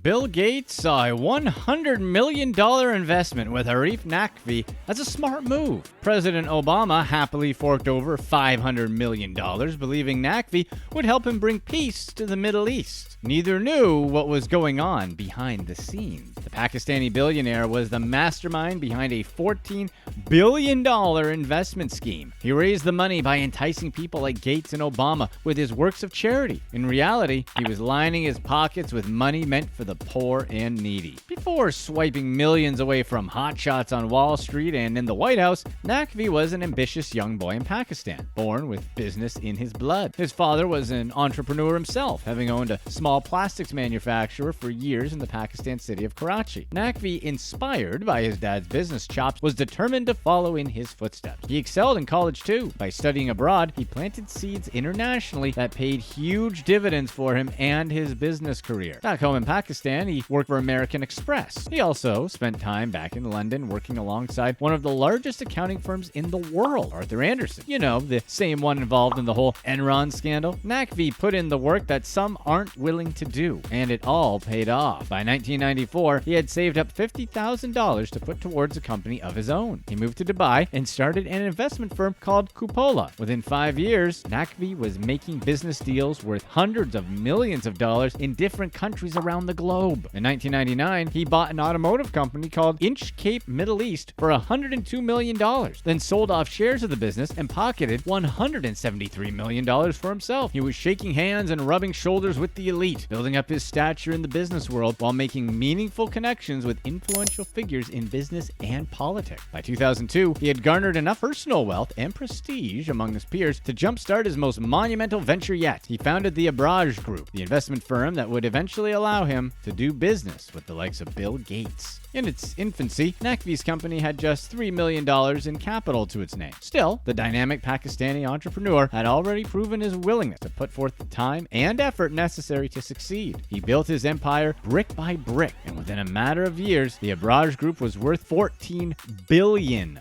Bill Gates saw a $100 million investment with Arif Naqvi as a smart move. President Obama happily forked over $500 million, believing Naqvi would help him bring peace to the Middle East. Neither knew what was going on behind the scenes. The Pakistani billionaire was the mastermind behind a $14 billion investment scheme. He raised the money by enticing people like Gates and Obama with his works of charity. In reality, he was lining his pockets with money meant for the poor and needy. Before swiping millions away from hotshots on Wall Street and in the White House, Naqvi was an ambitious young boy in Pakistan, born with business in his blood. His father was an entrepreneur himself, having owned a small plastics manufacturer for years in the Pakistan city of Karachi. Naqvi, inspired by his dad's business chops, was determined to follow in his footsteps. He excelled in college too. By studying abroad, he planted seeds internationally that paid huge dividends for him and his business career. Back home in Pakistan, he worked for American Express. He also spent time back in London working alongside one of the largest accounting firms in the world, Arthur Andersen. You know, the same one involved in the whole Enron scandal. Naqvi put in the work that some aren't willing to do, and it all paid off. By 1994, he had saved up $50,000 to put towards a company of his own. He moved to Dubai and started an investment firm called Cupola. Within 5 years, Naqvi was making business deals worth hundreds of millions of dollars in different countries around the globe. In 1999, he bought an automotive company called Inchcape Middle East for $102 million, then sold off shares of the business and pocketed $173 million for himself. He was shaking hands and rubbing shoulders with the elite, building up his stature in the business world while making meaningful connections with influential figures in business and politics. By 2002, he had garnered enough personal wealth and prestige among his peers to jumpstart his most monumental venture yet. He founded the Abraaj Group, the investment firm that would eventually allow him to do business with the likes of Bill Gates. In its infancy, Naqvi's company had just $3 million in capital to its name. Still, the dynamic Pakistani entrepreneur had already proven his willingness to put forth the time and effort necessary to succeed. He built his empire brick by brick, and within a matter of years, the Abraaj Group was worth $14 billion.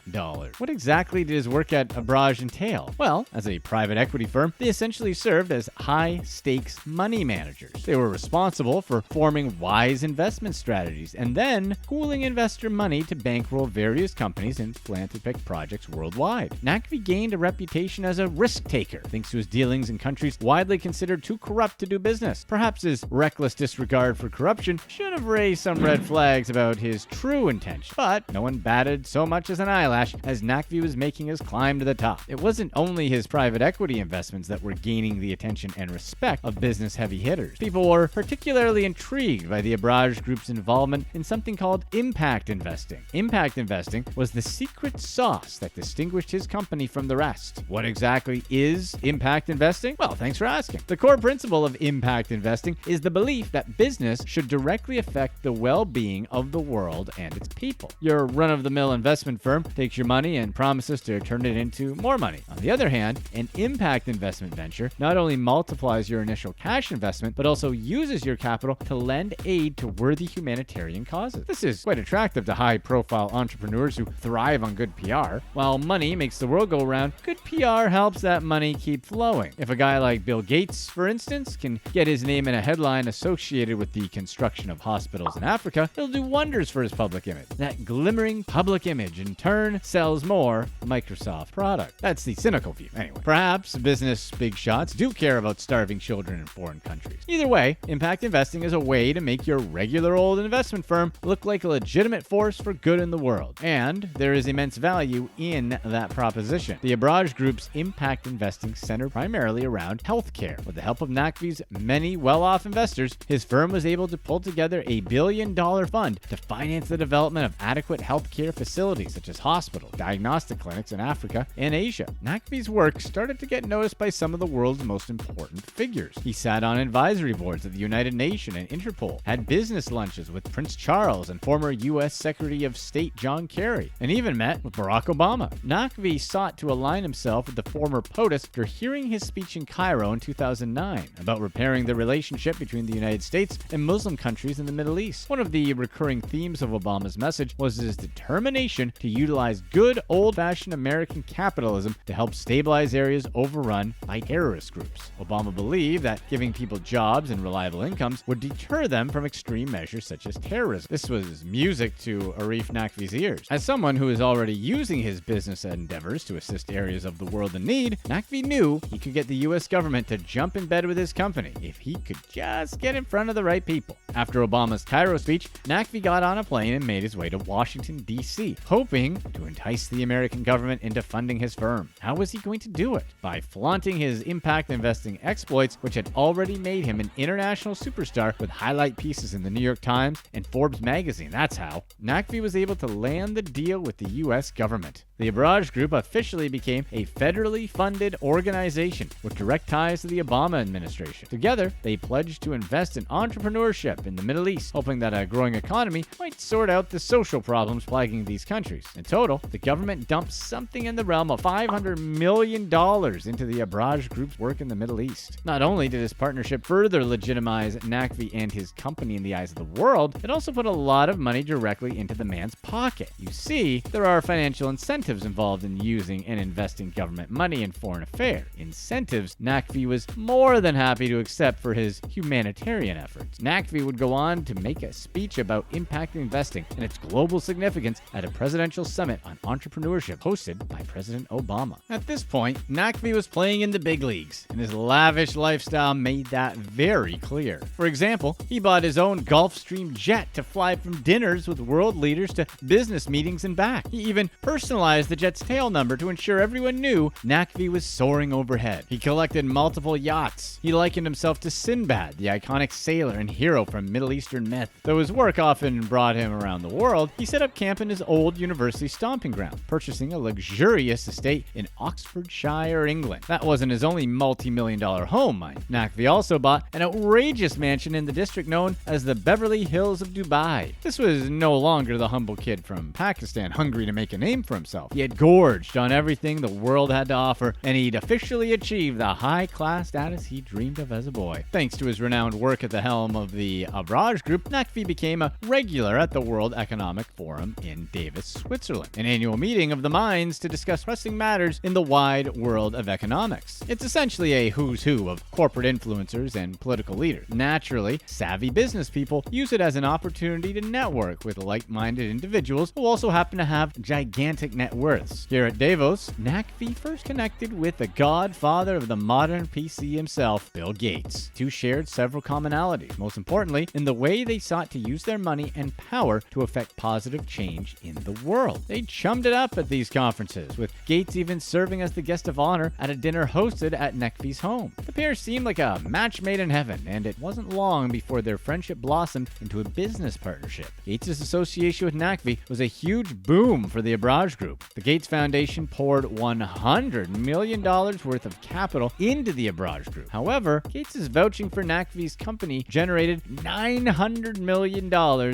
What exactly did his work at Abraaj entail? Well, as a private equity firm, they essentially served as high-stakes money managers. They were responsible for forming wise investment strategies and then pooling investor money to bankroll various companies and philanthropic projects worldwide. Naqvi gained a reputation as a risk taker, thanks to his dealings in countries widely considered too corrupt to do business. Perhaps his reckless disregard for corruption should have raised some red flags about his true intention, but no one batted so much as an eyelash as Naqvi was making his climb to the top. It wasn't only his private equity investments that were gaining the attention and respect of business heavy hitters. People were particularly intrigued by the Abraaj Group's involvement in something called impact investing. Impact investing was the secret sauce that distinguished his company from the rest. What exactly is impact investing? Well, thanks for asking. The core principle of impact investing is the belief that business should directly affect the well-being of the world and its people. Your run-of-the-mill investment firm takes your money and promises to turn it into more money. On the other hand, an impact investment venture not only multiplies your initial cash investment, but also uses your capital to lend aid to worthy humanitarian causes. This is quite attractive to high-profile entrepreneurs who thrive on good PR. While money makes the world go round, good PR helps that money keep flowing. If a guy like Bill Gates, for instance, can get his name in a headline associated with the construction of hospitals in Africa, he'll do wonders for his public image. That glimmering public image, in turn, sells more Microsoft product. That's the cynical view. Anyway, perhaps business big shots do care about starving children in foreign countries. Either way, impact investing is a way to make your regular old investment firm look like a legitimate force for good in the world. And there is immense value in that proposition. The Abraaj Group's impact investing centered primarily around healthcare. With the help of Naqvi's many well-off investors, his firm was able to pull together a billion-dollar fund to finance the development of adequate healthcare facilities such as hospitals, diagnostic clinics in Africa and Asia. Naqvi's work started to get noticed by some of the world's most important figures. He sat on advisory boards of the United Nations and Interpol, had business lunches with Prince Charles and former U.S. Secretary of State John Kerry, and even met with Barack Obama. Naqvi sought to align himself with the former POTUS after hearing his speech in Cairo in 2009 about repairing the relationship between the United States and Muslim countries in the Middle East. One of the recurring themes of Obama's message was his determination to utilize good old-fashioned American capitalism to help stabilize areas overrun by terrorist groups. Obama believed that giving people jobs and reliable incomes would deter them from extreme measures such as terrorism. This was music to Arif Naqvi's ears. As someone who is already using his business endeavors to assist areas of the world in need, Naqvi knew he could get the U.S. government to jump in bed with his company if he could just get in front of the right people. After Obama's Cairo speech, Naqvi got on a plane and made his way to Washington, D.C., hoping to entice the American government into funding his firm. How was he going to do it? By flaunting his impact investing exploits, which had already made him an international superstar with highlight pieces in the New York Times and Forbes magazine. That's how. Naqvi was able to land the deal with the U.S. government. The Abraaj Group officially became a federally funded organization with direct ties to the Obama administration. Together, they pledged to invest in entrepreneurship in the Middle East, hoping that a growing economy might sort out the social problems plaguing these countries. In total, the government dumped something in the realm of $500 million into the Abraaj Group's work in the Middle East. Not only did this partnership further legitimize Naqvi and his company in the eyes of the world, it also put a lot of money directly into the man's pocket. You see, there are financial incentives involved in using and investing government money in foreign affairs. Incentives Naqvi was more than happy to accept for his humanitarian efforts. Naqvi would go on to make a speech about impact investing and its global significance at a presidential summit on entrepreneurship hosted by President Obama. At this point, Naqvi was playing in the big leagues, and his lavish lifestyle made that very clear. For example, he bought his own Gulfstream jet to fly from dinners with world leaders to business meetings and back. He even personalized the jet's tail number to ensure everyone knew Naqvi was soaring overhead. He collected multiple yachts. He likened himself to Sinbad, the iconic sailor and hero from Middle Eastern myth. Though his work often brought him around the world, he set up camp in his old university stomping ground, purchasing a luxurious estate in Oxfordshire, England. That wasn't his only multi-million-dollar home, mind. Naqvi also bought an outrageous mansion in the district known as the Beverly Hills of Dubai. This was no longer the humble kid from Pakistan hungry to make a name for himself. He had gorged on everything the world had to offer, and he'd officially achieved the high-class status he dreamed of as a boy. Thanks to his renowned work at the helm of the Abraaj Group, Naqvi became a regular at the World Economic Forum in Davos, Switzerland, an annual meeting of the minds to discuss pressing matters in the wide world of economics. It's essentially a who's who of corporate influencers and political leaders. Naturally, savvy business people use it as an opportunity to network with like-minded individuals who also happen to have gigantic net worths. Here at Davos, Naqvi first connected with the godfather of the modern PC himself, Bill Gates. Two shared several commonalities, most importantly, in the way they sought to use their money and power to affect positive change in the world. They chummed it up at these conferences, with Gates even serving as the guest of honor at a dinner hosted at Naqvi's home. The pair seemed like a match made in heaven, and it wasn't long before their friendship blossomed into a business partnership. Gates' association with Naqvi was a huge boom for the Abraaj Group. The Gates Foundation poured $100 million worth of capital into the Abraaj Group. However, Gates' vouching for Naqvi's company generated $900 million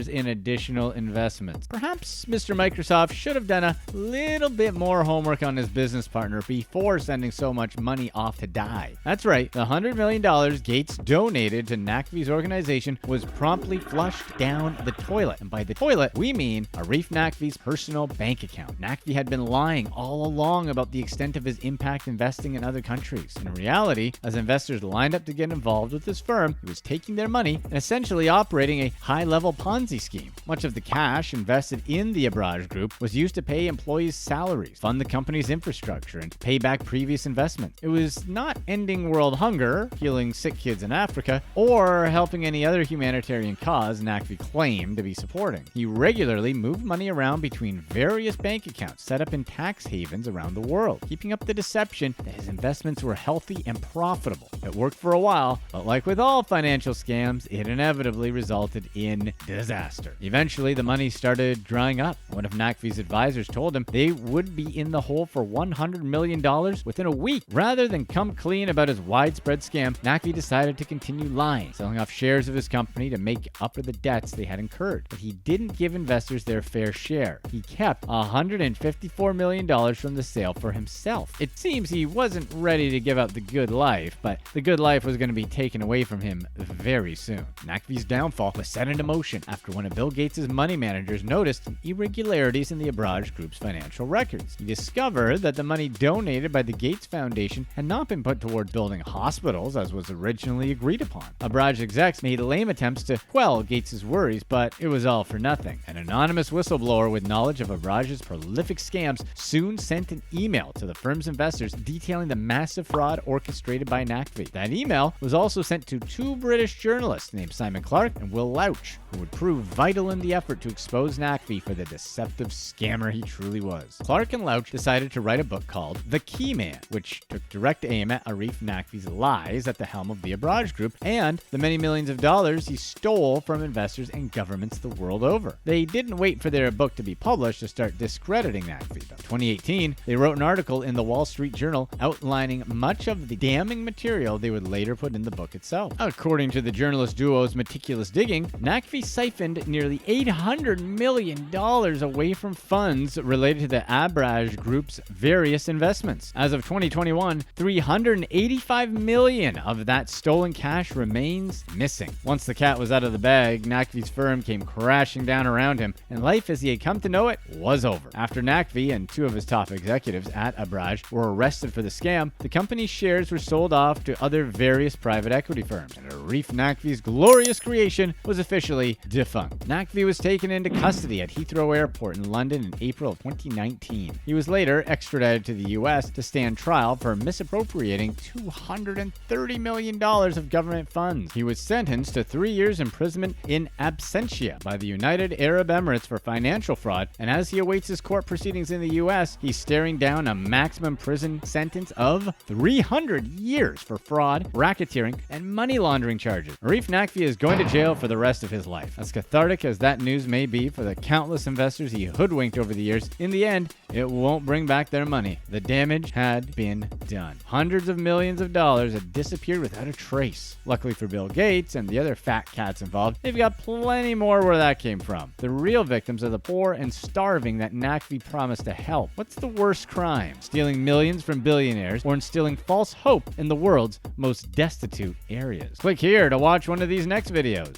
in additional investments. Perhaps Mr. Microsoft should have done a little bit more homework on his business partner before sending so much money off to die. That's right, the $100 million Gates donated to Naqvi's organization was promptly flushed down the toilet. And by the toilet, we mean Arif Naqvi's personal bank account. Naqvi had been lying all along about the extent of his impact investing in other countries. In reality, as investors lined up to get involved with his firm, he was taking their money and essentially operating a high-level Ponzi scheme. Much of the cash invested in the Abraaj Group was used to pay employees' salaries, fund the company's infrastructure, and pay back previous investments. It was not ending world hunger, healing sick kids in Africa, or helping any other humanitarian cause Naqvi claimed to be supporting. He regularly moved money around between various bank accounts set up in tax havens around the world, keeping up the deception that his investments were healthy and profitable. It worked for a while, but like with all financial scams, it inevitably resulted in disaster. Eventually, the money started drying up. One of Naqvi's advisors told him they would be in the hole for $100 million within a week. Rather than come clean about his widespread scam, Naqvi decided to continue lying, selling off shares of his company to make up for the debts they had incurred. But he didn't give investors their fair share. He kept $150 $54 million from the sale for himself. It seems he wasn't ready to give up the good life, but the good life was going to be taken away from him very soon. NAQVI'S downfall was set into motion after one of Bill Gates' money managers noticed some irregularities in the Abraaj Group's financial records. He discovered that the money donated by the Gates Foundation had not been put toward building hospitals as was originally agreed upon. Abraaj execs made lame attempts to quell Gates' worries, but it was all for nothing. An anonymous whistleblower with knowledge of Abraaj's prolific scams soon sent an email to the firm's investors detailing the massive fraud orchestrated by NAQVI. That email was also sent to two British journalists named Simon Clark and Will Louch, who would prove vital in the effort to expose NAQVI for the deceptive scammer he truly was. Clark and Louch decided to write a book called The Key Man, which took direct aim at Arif Naqvi's lies at the helm of the Abraaj Group and the many millions of dollars he stole from investors and governments the world over. They didn't wait for their book to be published to start discrediting NAQVI. In 2018, they wrote an article in the Wall Street Journal outlining much of the damning material they would later put in the book itself. According to the journalist duo's meticulous digging, NAQVI siphoned nearly $800 million away from funds related to the Abraaj Group's various investments. As of 2021, $385 million of that stolen cash remains missing. Once the cat was out of the bag, NAQVI's firm came crashing down around him, and life as he had come to know it was over. After NAQVI and two of his top executives at Abraaj were arrested for the scam, the company's shares were sold off to other various private equity firms, and Arif Naqvi's glorious creation was officially defunct. NAQVI was taken into custody at Heathrow Airport in London in April of 2019. He was later extradited to the US to stand trial for misappropriating $230 million of government funds. He was sentenced to 3 years imprisonment in absentia by the United Arab Emirates for financial fraud, and as he awaits his court proceedings in the US, he's staring down a maximum prison sentence of 300 years for fraud, racketeering, and money laundering charges. Arif Naqvi is going to jail for the rest of his life. As cathartic as that news may be for the countless investors he hoodwinked over the years, in the end, it won't bring back their money. The damage had been done. Hundreds of millions of dollars had disappeared without a trace. Luckily for Bill Gates and the other fat cats involved, they've got plenty more where that came from. The real victims are the poor and starving that NAQVI promised to help. What's the worst crime? Stealing millions from billionaires or instilling false hope in the world's most destitute areas? Click here to watch one of these next videos.